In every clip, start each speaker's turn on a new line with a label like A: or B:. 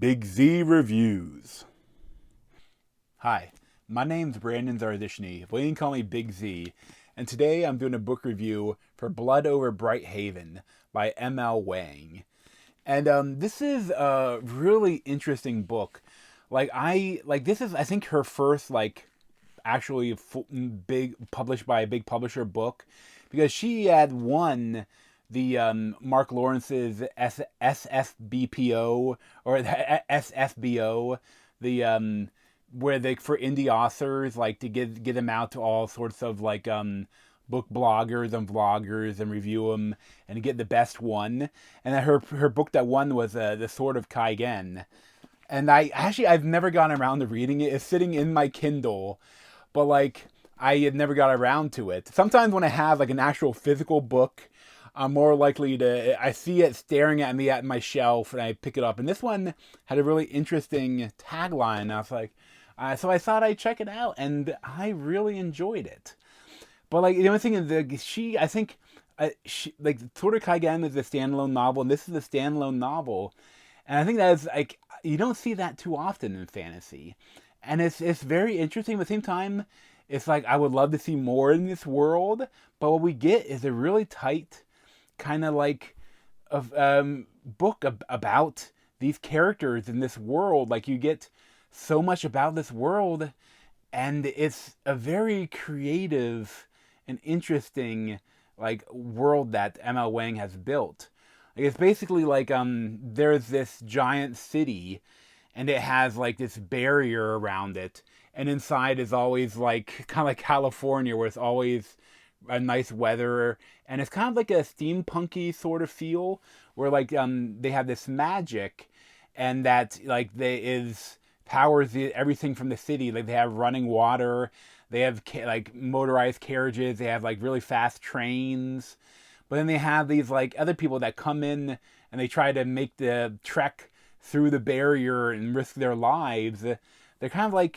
A: Big Z Reviews. Hi, my name's Brandon Zarzyczny, but you can call me Big Z, and today I'm doing a book review for Blood Over Bright Haven by M.L. Wang. And this is a really interesting book. This is I think her first actually big published by a big publisher book, because she had won the Mark Lawrence's SFBPO or the SFBO, the where they for indie authors, like to get them out to all sorts of book bloggers and vloggers and review them and get the best one. And that her book that won was The Sword of Kaigen. And I've never gotten around to reading it. It's sitting in my Kindle, but I had never got around to it. Sometimes when I have an actual physical book, I'm more likely I see it staring at me at my shelf and I pick it up. And this one had a really interesting tagline. I was so I thought I'd check it out, and I really enjoyed it. But the only thing is Sword of Kaigen is a standalone novel, and this is a standalone novel. And I think that is you don't see that too often in fantasy. And it's very interesting. At the same time, it's I would love to see more in this world, but what we get is a really tight kind of book about these characters in this world. You get so much about this world, and it's a very creative and interesting world that M.L. Wang has built. It's basically there's this giant city, and it has this barrier around it, and inside is always kind of like California, where it's always a nice weather, and it's kind of like a steampunky sort of feel, where they have this magic, and that powers everything from the city. They have running water, they have motorized carriages, they have really fast trains. But then they have these other people that come in and they try to make the trek through the barrier and risk their lives. They're kind of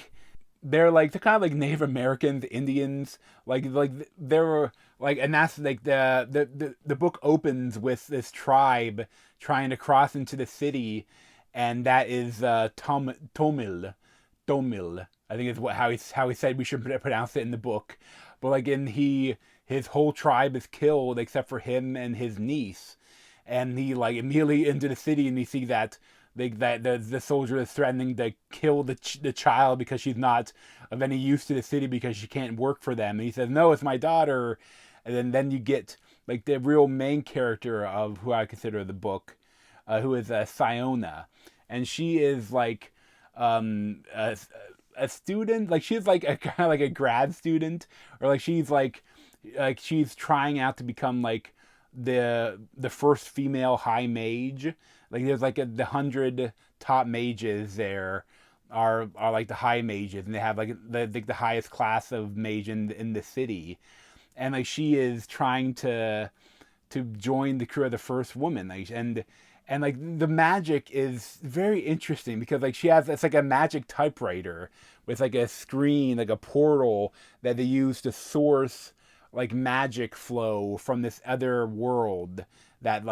A: they're kind of Native Americans, Indians, they're and that's the book opens with this tribe trying to cross into the city, and that is Tomil. I think is how he said we should pronounce it in the book. But his whole tribe is killed except for him and his niece, and he immediately into the city, and you see that the soldier is threatening to kill the child because she's not of any use to the city because she can't work for them. And he says, "No, it's my daughter." And then you get the real main character of who I consider the book, who is Siona, and she is a student. She's a kind of a grad student, or she's she's trying out to become the first female high mage. There's the 100 top mages there are the high mages, and they have the highest class of mage in the city, and she is trying to join the crew of the first woman, and the magic is very interesting because she has it's a magic typewriter with a screen, a portal that they use to source magic flow from this other world that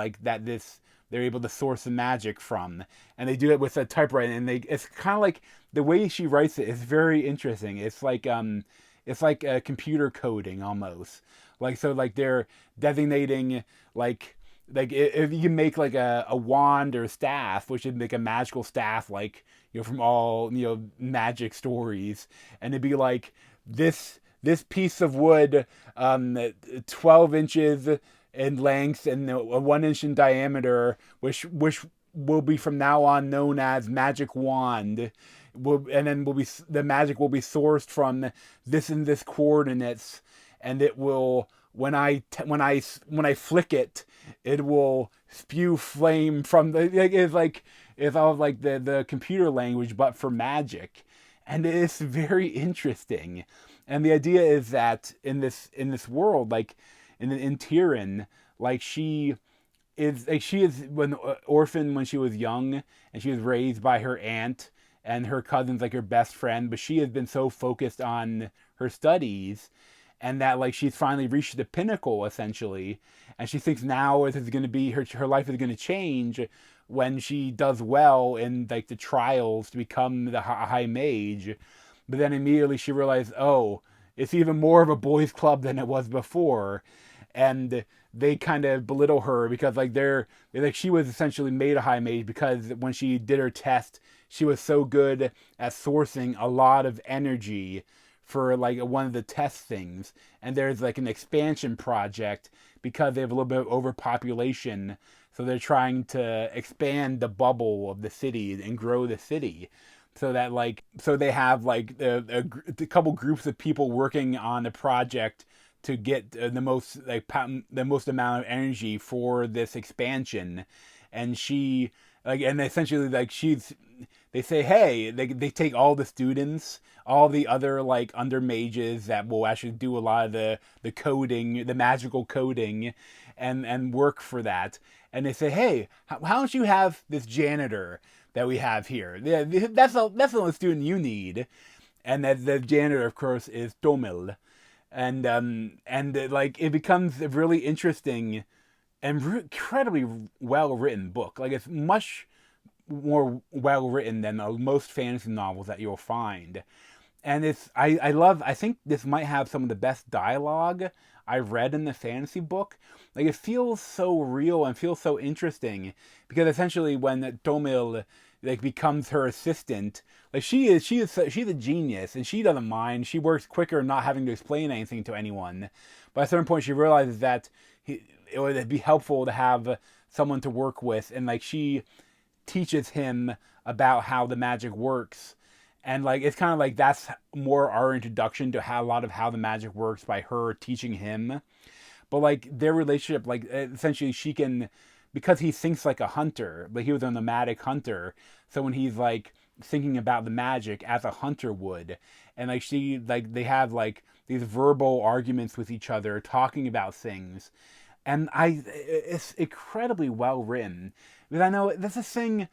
A: they're able to source the magic from, and they do it with a typewriter, and it's kind of the way she writes it is very interesting. It's a computer coding almost. They're designating if you can make a wand or staff, which would make a magical staff from all magic stories, and it'd be this piece of wood, 12 inches in length and 1 inch in diameter, which will be from now on known as magic wand. The magic will be sourced from this and this coordinates, and it will when I flick it, it will spew flame from it's all the computer language, but for magic, and it's very interesting. And the idea is that in this world, in Tyrion, she is when orphan when she was young, and she was raised by her aunt, and her cousin's her best friend, but she has been so focused on her studies, and that she's finally reached the pinnacle essentially, and she thinks now it is going to be her life is going to change when she does well in like the trials to become the high mage. But then immediately she realized, oh, it's even more of a boys' club than it was before, and they kind of belittle her because they're like she was essentially made a high mage because when she did her test, she was so good at sourcing a lot of energy for like one of the test things, and there's like an expansion project because they have a little bit of overpopulation, so they're trying to expand the bubble of the city and grow the city, so that so they have like a couple groups of people working on the project to get the most amount of energy for this expansion. And she and essentially they say, hey, they take all the students, all the other like under mages that will actually do a lot of the coding, the magical coding, and work for that. And they say, hey, how don't you have this janitor that we have here? Yeah, that's the only student you need. And that the janitor, of course, is Tomil. And like it becomes a really interesting and incredibly well written book. Like it's much more well written than most fantasy novels that you'll find. And I think this might have some of the best dialogue I've read in the fantasy book. Like it feels so real and feels so interesting because essentially when Tomil like becomes her assistant, like she's a genius and she doesn't mind. She works quicker not having to explain anything to anyone. But at a certain point she realizes that it would be helpful to have someone to work with, and like she teaches him about how the magic works. And like it's kind of like that's more our introduction to how a lot of how the magic works by her teaching him. But like their relationship, like essentially she can, because he thinks like a hunter, like he was a nomadic hunter. So when he's like thinking about the magic as a hunter would, and like they have like these verbal arguments with each other, talking about things. And it's incredibly well written. Because I know that's a thing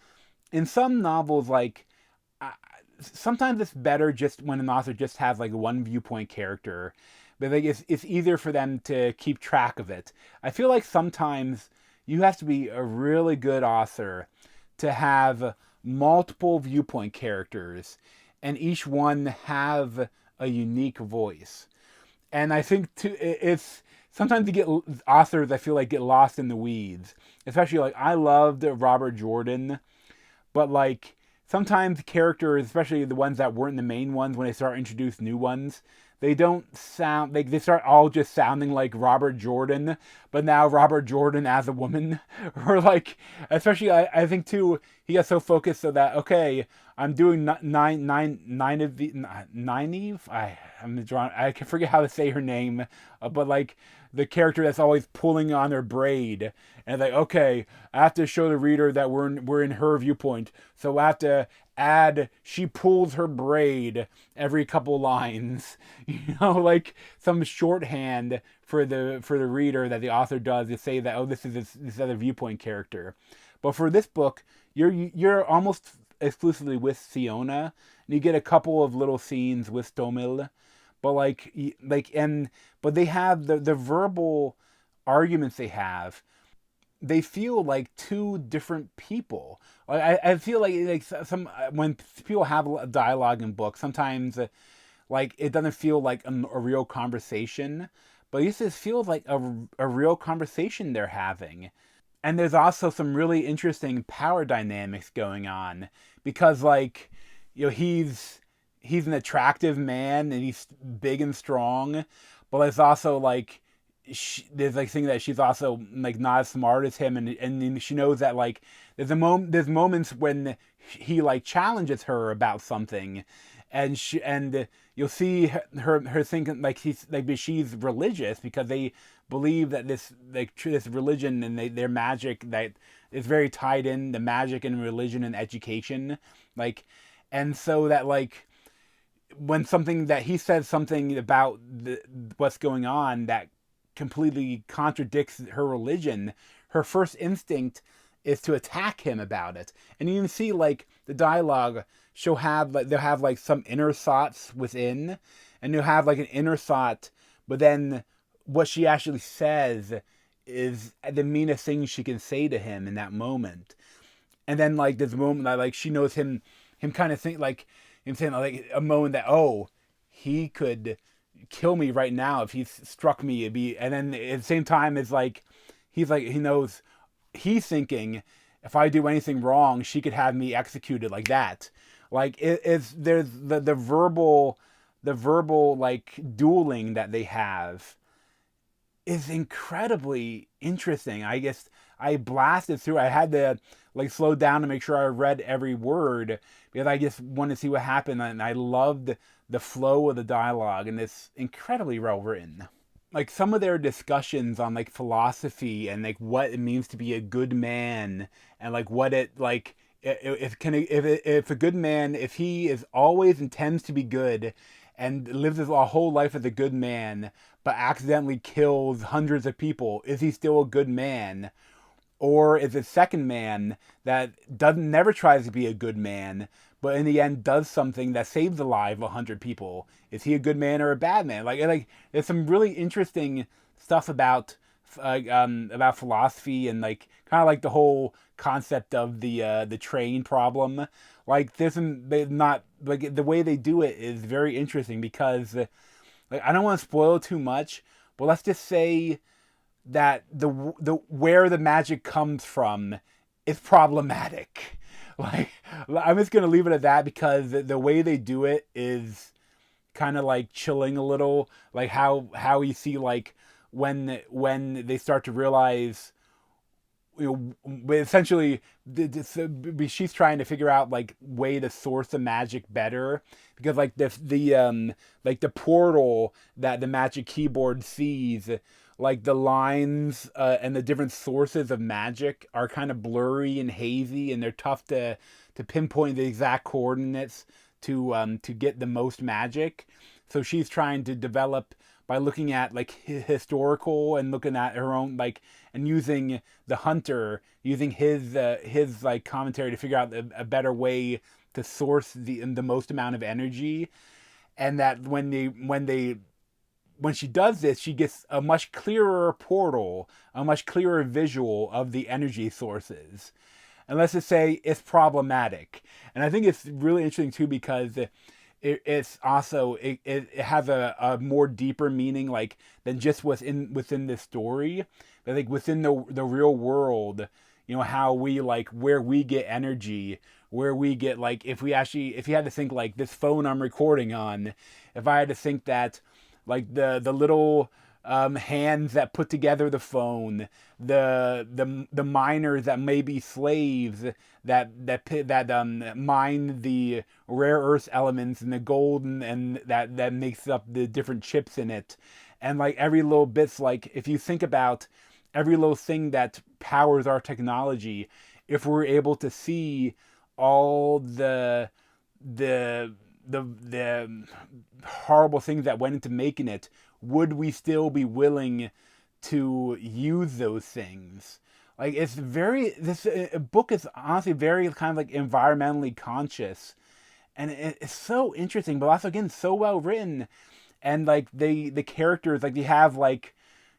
A: in some novels, like sometimes it's better just when an author just has like one viewpoint character, but like it's easier for them to keep track of it. I feel like sometimes you have to be a really good author to have multiple viewpoint characters and each one have a unique voice. And I think it's sometimes you get authors I feel like get lost in the weeds. Especially like I loved Robert Jordan, but like sometimes characters, especially the ones that weren't the main ones, when they start introduce new ones, they don't sound like they start all just sounding like Robert Jordan, but now Robert Jordan as a woman, or like especially I think too he got so focused so that okay I'm doing nine of the Nynaeve. I'm drawing. I can forget how to say her name, but like the character that's always pulling on her braid, and like okay, I have to show the reader that we're in her viewpoint, so I have to add she pulls her braid every couple lines, like some shorthand for the reader that the author does to say that oh this is this other viewpoint character. But for this book, you're almost exclusively with Fiona, and you get a couple of little scenes with Tomil, but but they have the verbal arguments they have. They feel like two different people. I feel like some when people have a dialogue in books, sometimes like it doesn't feel like a real conversation, but it just feels like a real conversation they're having. And there's also some really interesting power dynamics going on because he's an attractive man and he's big and strong, but there's also like there's like thing that she's also like not as smart as him, and she knows that like there's moments when he like challenges her about something, and you'll see her thinking like she's religious because they believe that this religion and their magic that is very tied in the magic and religion and education, and so that when something that he says something about what's going on that completely contradicts her religion, her first instinct is to attack him about it. And you can see the dialogue they'll have some inner thoughts within, and you'll have an inner thought, but then what she actually says is the meanest thing she can say to him in that moment. And then like this moment that like she knows him kind of think like him saying like a moment that, oh, he could kill me right now if he struck me. It'd be, and then at the same time it's like he knows, he's thinking, if I do anything wrong, she could have me executed like that. Like it's there's the verbal like dueling that they have is incredibly interesting. I guess I blasted through. I had to like slow down to make sure I read every word because I just wanted to see what happened, and I loved the flow of the dialogue, and it's incredibly well written. Like some of their discussions on like philosophy and like what it means to be a good man, and like what it like if a good man, if he is always intends to be good and lives his whole life as a good man but accidentally kills hundreds of people, is he still a good man? Or is a second man that doesn't never tries to be a good man, but in the end does something that saves the life of 100 people? Is he a good man or a bad man? Like there's some really interesting stuff about philosophy and like kind of like the whole concept of the train problem. Like there's some, they not like the way they do it is very interesting because like I don't want to spoil too much, but let's just say that the where the magic comes from is problematic. Like I'm just gonna leave it at that because the way they do it is kind of like chilling a little. Like how you see like when they start to realize, essentially she's trying to figure out like way to source the magic better because like the portal that the magic keyboard sees, like the lines and the different sources of magic are kind of blurry and hazy, and they're tough to pinpoint the exact coordinates to get the most magic. So she's trying to develop by looking at like historical and looking at her own like, and using the hunter, using his like commentary to figure out a better way to source the most amount of energy. And that when she does this, she gets a much clearer portal, a much clearer visual of the energy sources. And let's just say it's problematic. And I think it's really interesting too because it's also it has a more deeper meaning like than just within this story. But like within the real world, how we like where we get energy, where we get like if you had to think like this phone I'm recording on, if I had to think that like the little hands that put together the phone, the miners that may be slaves that mine the rare earth elements and the gold and that makes up the different chips in it, and like every little bit's like if you think about every little thing that powers our technology, if we're able to see all the horrible things that went into making it, would we still be willing to use those things? Like this book is honestly very kind of like environmentally conscious, and it's so interesting, but also again so well written, and like the characters like they have like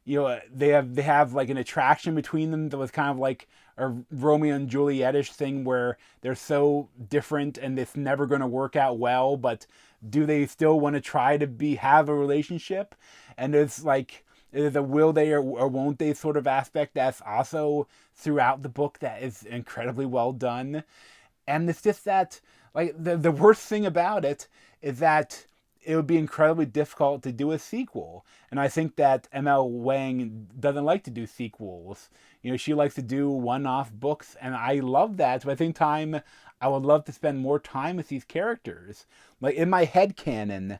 A: they have like an attraction between them that was kind of like a Romeo and Juliet-ish thing where they're so different and it's never going to work out well, but do they still want to try to have a relationship? And it's like there's a will they or won't they sort of aspect that's also throughout the book that is incredibly well done. And it's just that like the worst thing about it is that it would be incredibly difficult to do a sequel. And I think that ML Wang doesn't like to do sequels. She likes to do one-off books, and I love that. But at the same time, I would love to spend more time with these characters. Like in my head canon,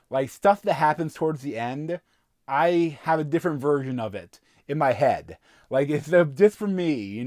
A: like stuff that happens towards the end, I have a different version of it in my head. Like it's just for me.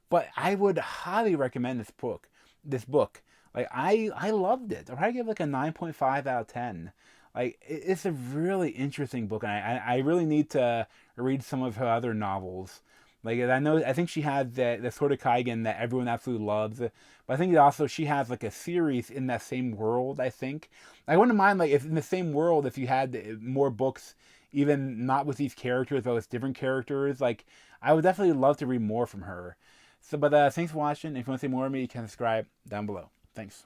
A: But I would highly recommend this book. Like I loved it. I'd probably give it like a 9.5 out of 10. Like it's a really interesting book, and I really need to read some of her other novels. Like I think she had the Sword of Kaigen that everyone absolutely loves, but I think also she has like a series in that same world. I think I wouldn't mind like if in the same world if you had more books even not with these characters, but with different characters. Like, I would definitely love to read more from her. So, but thanks for watching. If you want to see more of me, you can subscribe down below. Thanks.